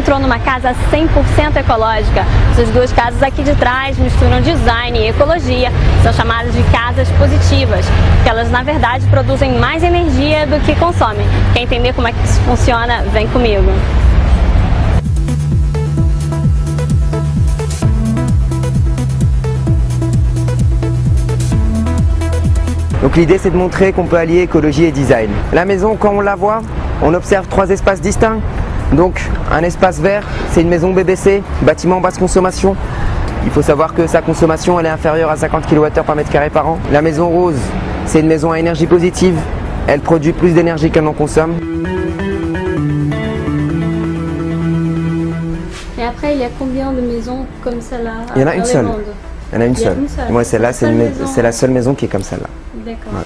entrou numa casa 100% ecológica. Essas duas casas aqui de trás misturam design e ecologia. São chamadas de casas positivas, porque elas na verdade produzem mais energia do que consomem. Quer entender como é que isso funciona? Vem comigo. Donc l'idée c'est de montrer qu'on peut allier écologie et design. La maison, quand on la voit, on observe 3 espaces distincts. Donc un espace vert, c'est une maison BBC, bâtiment basse consommation. Il faut savoir que sa consommation elle est inférieure à 50 kWh par mètre carré par an. La maison rose, c'est une maison à énergie positive. Elle produit plus d'énergie qu'elle n'en consomme. Et après, il y a combien de maisons comme celle-là? Il y en a une seule. Il y en a une seule. Moi, celle-là, c'est la seule maison qui est comme celle-là. D'accord. Ouais.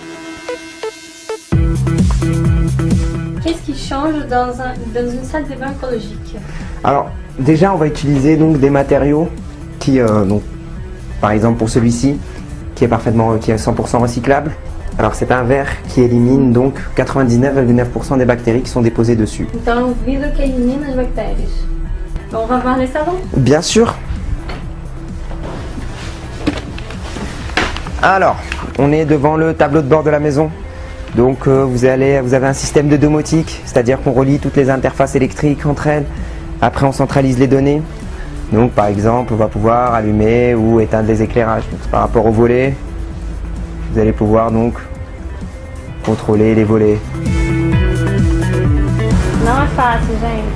Qu'est-ce qui change dans une salle de bain écologique? Alors, déjà, on va utiliser donc des matériaux qui, donc, par exemple pour celui-ci, qui est 100% recyclable. Alors, c'est un verre qui élimine donc 99,9% des bactéries qui sont déposées dessus. Então, um vidro que elimina as bactérias. On va voir les savons? Bien sûr. Alors, on est devant le tableau de bord de la maison. Donc vous avez un système de domotique, c'est-à-dire qu'on relie toutes les interfaces électriques entre elles. Après on centralise les données. Donc par exemple, on va pouvoir allumer ou éteindre les éclairages. Donc, par rapport au volet, vous allez pouvoir donc contrôler les volets. Não é fácil, gente.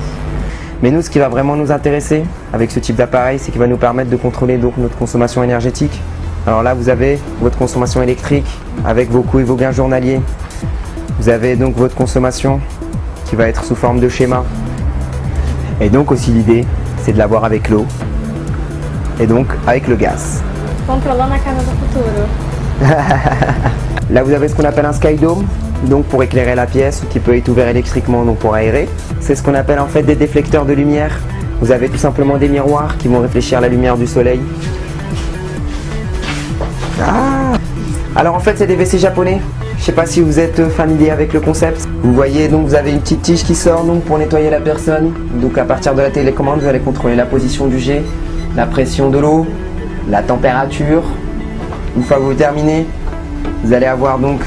Mais nous, ce qui va vraiment nous intéresser avec ce type d'appareil, c'est qu'il va nous permettre de contrôler donc notre consommation énergétique. Alors là, vous avez votre consommation électrique avec vos coûts et vos gains journaliers. Vous avez donc votre consommation qui va être sous forme de schéma. Et donc aussi l'idée, c'est de l'avoir avec l'eau et donc avec le gaz. Controlando a casa do futuro. Là, vous avez ce qu'on appelle un skydome, donc pour éclairer la pièce, qui peut être ouvert électriquement, donc pour aérer. C'est ce qu'on appelle en fait des déflecteurs de lumière. Vous avez tout simplement des miroirs qui vont réfléchir la lumière du soleil. Ah. Alors en fait c'est des WC japonais. Je ne sais pas si vous êtes familier avec le concept. Vous voyez donc vous avez une petite tige qui sort donc pour nettoyer la personne. Donc à partir de la télécommande vous allez contrôler la position du jet, la pression de l'eau, la température. Une fois que vous terminez, vous allez avoir donc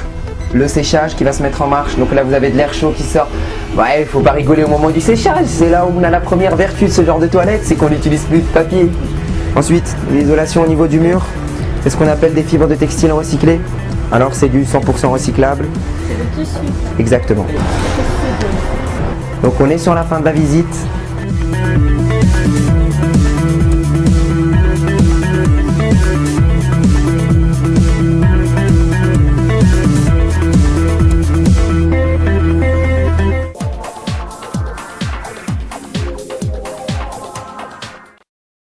le séchage qui va se mettre en marche. Donc là vous avez de l'air chaud qui sort. Ouais, il faut pas rigoler au moment du séchage. C'est là où on a la première vertu de ce genre de toilette, c'est qu'on n'utilise plus de papier. Ensuite, l'isolation au niveau du mur. C'est ce qu'on appelle des fibres de textile recyclées. Alors c'est du 100% recyclable. C'est du tissu. Exactement. Donc on est sur la fin de la visite.